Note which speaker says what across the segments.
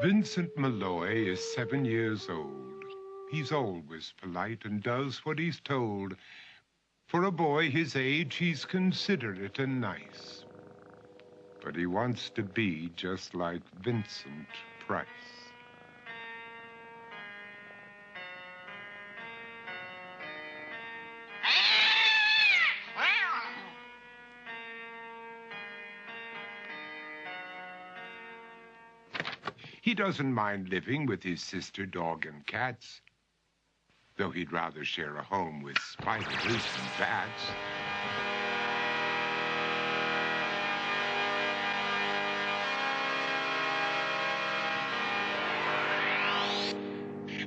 Speaker 1: Vincent Malloy is 7 years old. He's always polite and does what he's told. For a boy his age, he's considerate and nice. But he wants to be just like Vincent Price. He doesn't mind living with his sister, dog, and cats, though he'd rather share a home with spiders and bats.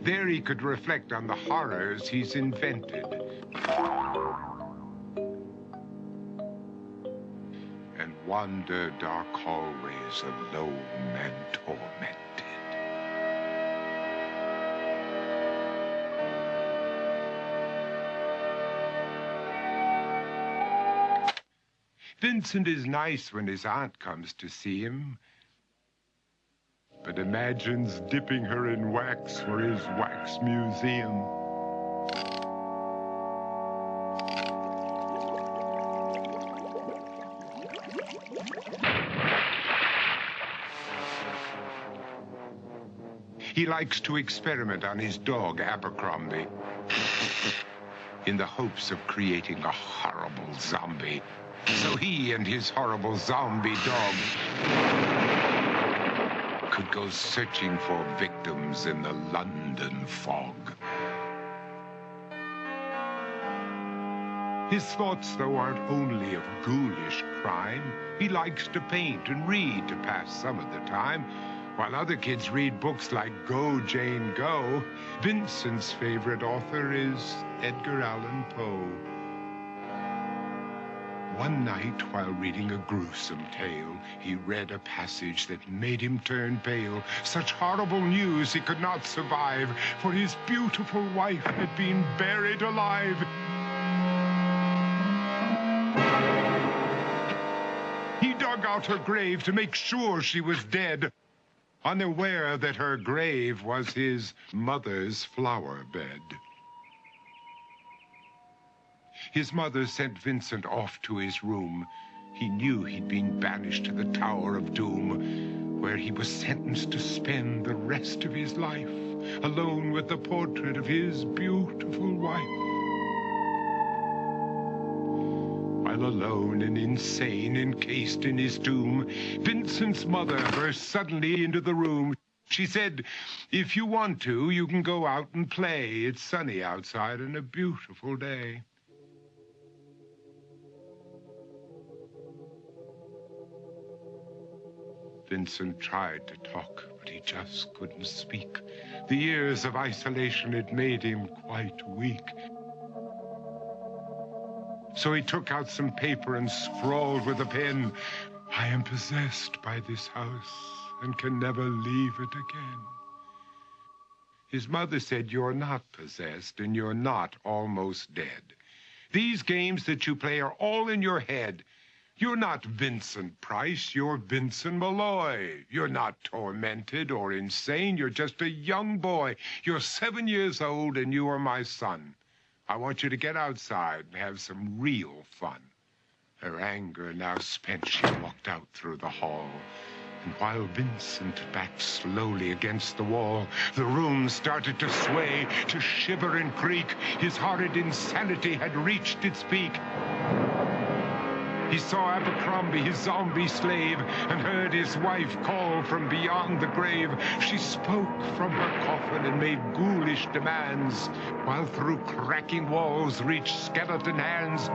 Speaker 1: There he could reflect on the horrors he's invented and wander dark hallways alone and tormented. Vincent is nice when his aunt comes to see him, but imagines dipping her in wax for his wax museum. He likes to experiment on his dog, Abercrombie, in the hopes of creating a horrible zombie, so he and his horrible zombie dog could go searching for victims in the London fog. His thoughts, though, aren't only of ghoulish crime. He likes to paint and read to pass some of the time. While other kids read books like Go, Jane, Go, Vincent's favorite author is Edgar Allan Poe. One night, while reading a gruesome tale, he read a passage that made him turn pale. Such horrible news he could not survive, for his beautiful wife had been buried alive. He dug out her grave to make sure she was dead, unaware that her grave was his mother's flower bed. His mother sent Vincent off to his room. He knew he'd been banished to the Tower of Doom, where he was sentenced to spend the rest of his life alone with the portrait of his beautiful wife. While alone and insane, encased in his tomb, Vincent's mother burst suddenly into the room. She said, "If you want to, you can go out and play. It's sunny outside and a beautiful day." Vincent tried to talk, but he just couldn't speak. The years of isolation had made him quite weak. So he took out some paper and scrawled with a pen, "I am possessed by this house and can never leave it again." His mother said, "You're not possessed and you're not almost dead. These games that you play are all in your head. You're not Vincent Price, you're Vincent Malloy. You're not tormented or insane, you're just a young boy. You're 7 years old and you are my son. I want you to get outside and have some real fun." Her anger now spent, she walked out through the hall. And while Vincent backed slowly against the wall, the room started to sway, to shiver and creak. His horrid insanity had reached its peak. He saw Abercrombie, his zombie slave, and heard his wife call from beyond the grave. She spoke from her coffin and made ghoulish demands, while through cracking walls reached skeleton hands.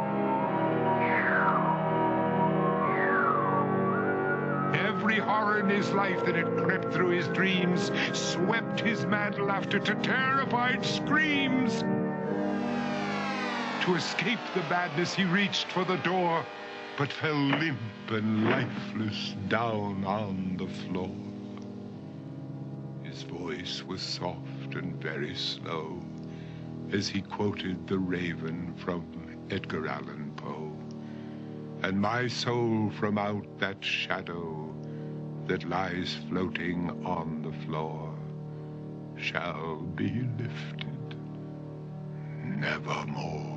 Speaker 1: Every horror in his life that had crept through his dreams swept his mad laughter to terrified screams. To escape the madness, he reached for the door, but fell limp and lifeless down on the floor. His voice was soft and very slow as he quoted The Raven from Edgar Allan Poe. "And my soul from out that shadow that lies floating on the floor shall be lifted nevermore.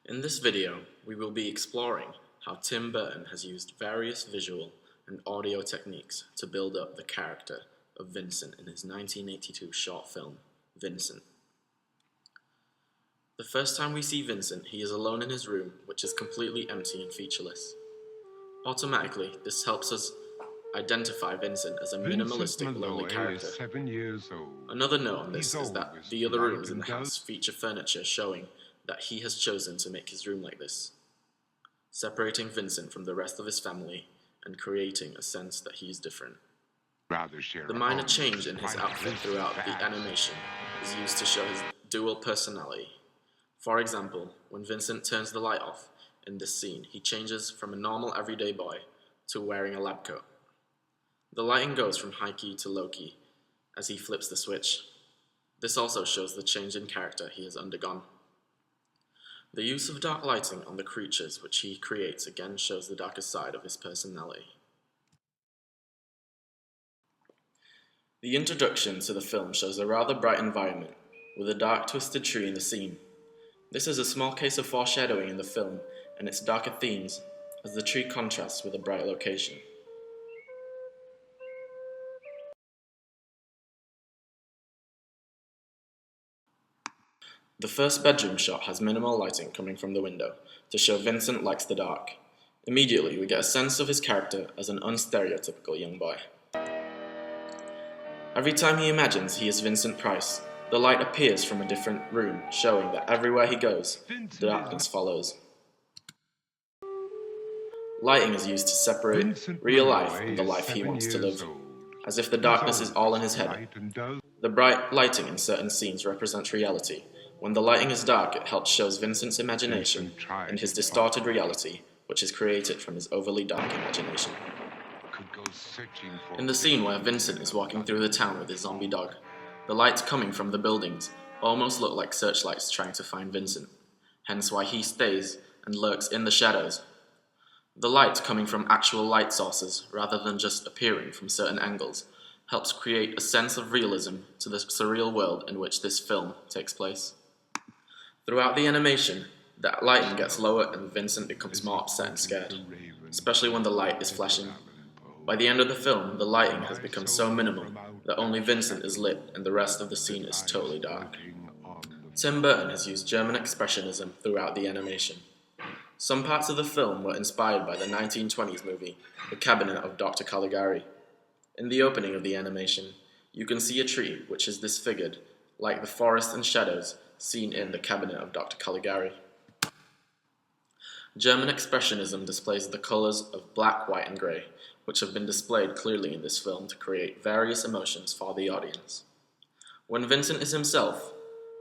Speaker 2: In this video, we will be exploring how Tim Burton has used various visual and audio techniques to build up the character of Vincent in his 1982 short film, Vincent. The first time we see Vincent, he is alone in his room, which is completely empty and featureless. Automatically, this helps us identify Vincent as a minimalistic, lonely character.
Speaker 1: Is 7 years old.
Speaker 2: Another note on this is that the other rooms in the house feature furniture showing that he has chosen to make his room like this, separating Vincent from the rest of his family and creating a sense that he is different. The minor change in his outfit throughout the animation is used to show his dual personality. For example, when Vincent turns the light off in this scene, he changes from a normal everyday boy to wearing a lab coat. The lighting goes from high key to low key as he flips the switch. This also shows the change in character he has undergone. The use of dark lighting on the creatures which he creates again shows the darker side of his personality. The introduction to the film shows a rather bright environment, with a dark twisted tree in the scene. This is a small case of foreshadowing in the film and its darker themes, as the tree contrasts with a bright location. The first bedroom shot has minimal lighting coming from the window to show Vincent likes the dark. Immediately, we get a sense of his character as an unstereotypical young boy. Every time he imagines he is Vincent Price, the light appears from a different room, showing that everywhere he goes, the darkness follows. Lighting is used to separate real life from the life he wants to live, as if the darkness is all in his head. The bright lighting in certain scenes represents reality. When the lighting is dark, it helps show Vincent's imagination and his distorted reality, which is created from his overly dark imagination. In the scene where Vincent is walking through the town with his zombie dog, the lights coming from the buildings almost look like searchlights trying to find Vincent, hence why he stays and lurks in the shadows. The light coming from actual light sources, rather than just appearing from certain angles, helps create a sense of realism to the surreal world in which this film takes place. Throughout the animation, the lighting gets lower and Vincent becomes more upset and scared, especially when the light is flashing. By the end of the film, the lighting has become so minimal that only Vincent is lit and the rest of the scene is totally dark. Tim Burton has used German expressionism throughout the animation. Some parts of the film were inspired by the 1920s movie, The Cabinet of Dr. Caligari. In the opening of the animation, you can see a tree which is disfigured, like the forest and shadows seen in The Cabinet of Dr. Caligari. German expressionism displays the colors of black, white, and grey, which have been displayed clearly in this film to create various emotions for the audience. When Vincent is himself,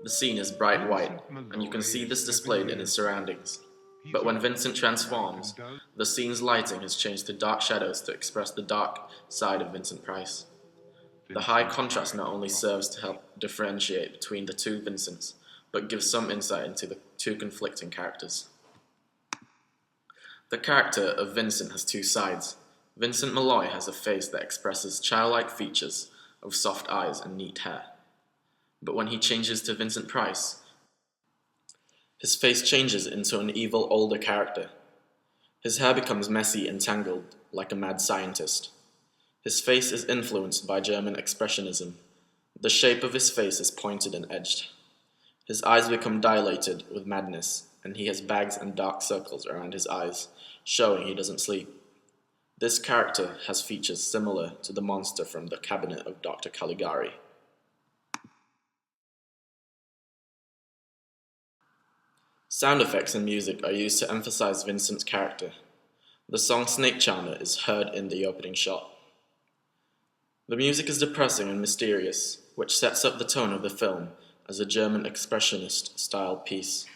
Speaker 2: the scene is bright white, and you can see this displayed in his surroundings. But when Vincent transforms, the scene's lighting has changed to dark shadows to express the dark side of Vincent Price. The high contrast not only serves to help differentiate between the two Vincents, but gives some insight into the two conflicting characters. The character of Vincent has two sides. Vincent Malloy has a face that expresses childlike features of soft eyes and neat hair. But when he changes to Vincent Price, his face changes into an evil older character. His hair becomes messy and tangled, like a mad scientist. His face is influenced by German expressionism. The shape of his face is pointed and edged. His eyes become dilated with madness, and he has bags and dark circles around his eyes, showing he doesn't sleep. This character has features similar to the monster from The Cabinet of Dr. Caligari. Sound effects and music are used to emphasize Vincent's character. The song Snake Charmer is heard in the opening shot. The music is depressing and mysterious, which sets up the tone of the film as a German expressionist-style piece.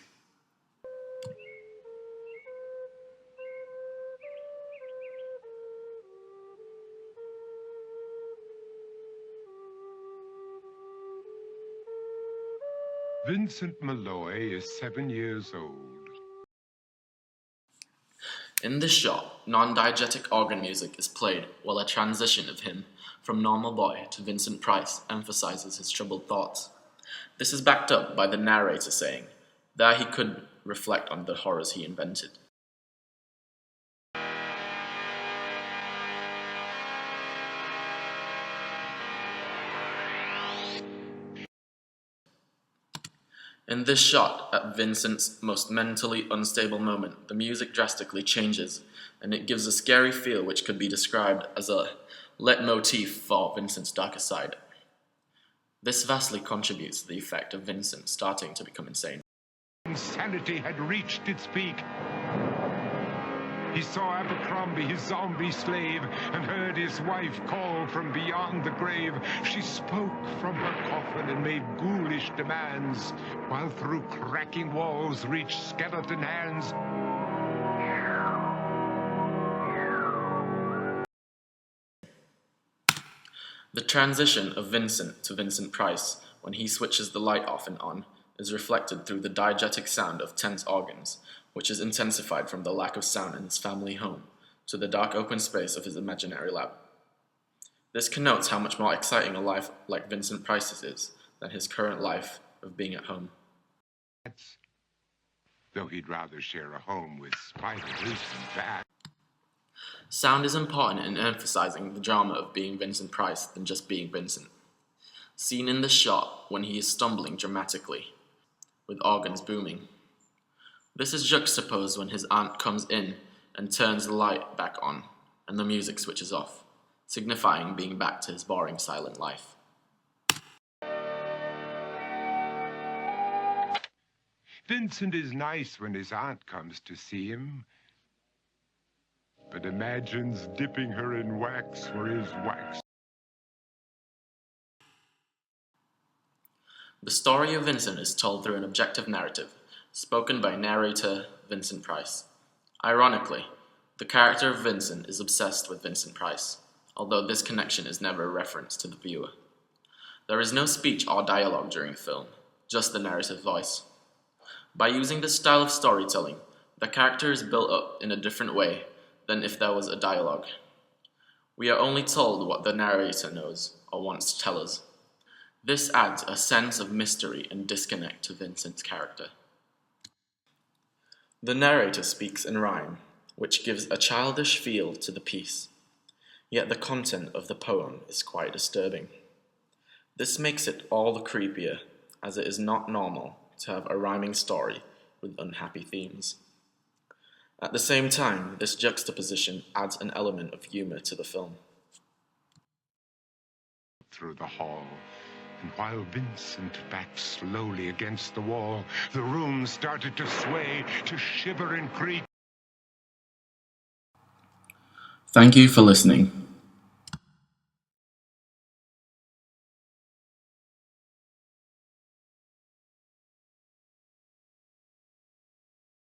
Speaker 1: Vincent Malloy is 7 years old.
Speaker 2: In this shot, non-diegetic organ music is played while a transition of him from normal boy to Vincent Price emphasizes his troubled thoughts. This is backed up by the narrator saying that he could reflect on the horrors he invented. In this shot, at Vincent's most mentally unstable moment, the music drastically changes, and it gives a scary feel which could be described as a leitmotif for Vincent's darker side. This vastly contributes to the effect of Vincent starting to become insane.
Speaker 1: Insanity had reached its peak. He saw Abercrombie, his zombie slave, and heard his wife call from beyond the grave. She spoke from her coffin and made ghoulish demands, while through cracking walls reached skeleton hands.
Speaker 2: The transition of Vincent to Vincent Price, when he switches the light off and on, is reflected through the diegetic sound of tense organs, which is intensified from the lack of sound in his family home to the dark open space of his imaginary lab. This connotes how much more exciting a life like Vincent Price's is than his current life of being at home.
Speaker 1: Though he'd rather share a home with spiders and bats.
Speaker 2: Sound is important in emphasizing the drama of being Vincent Price than just being Vincent. Seen in this shot when he is stumbling dramatically, with organs booming. This is juxtaposed when his aunt comes in and turns the light back on, and the music switches off, signifying being back to his boring silent life.
Speaker 1: Vincent is nice when his aunt comes to see him, but imagines dipping her in wax for his wax.
Speaker 2: The story of Vincent is told through an objective narrative, spoken by narrator Vincent Price. Ironically, the character of Vincent is obsessed with Vincent Price, although this connection is never a reference to the viewer. There is no speech or dialogue during the film, just the narrative voice. By using this style of storytelling, the character is built up in a different way than if there was a dialogue. We are only told what the narrator knows or wants to tell us. This adds a sense of mystery and disconnect to Vincent's character. The narrator speaks in rhyme, which gives a childish feel to the piece, yet the content of the poem is quite disturbing. This makes it all the creepier, as it is not normal to have a rhyming story with unhappy themes. At the same time, this juxtaposition adds an element of humor to the film.
Speaker 1: Through the hall, and while Vincent backed slowly against the wall, the room started to sway, to shiver and creak.
Speaker 2: Thank you for listening.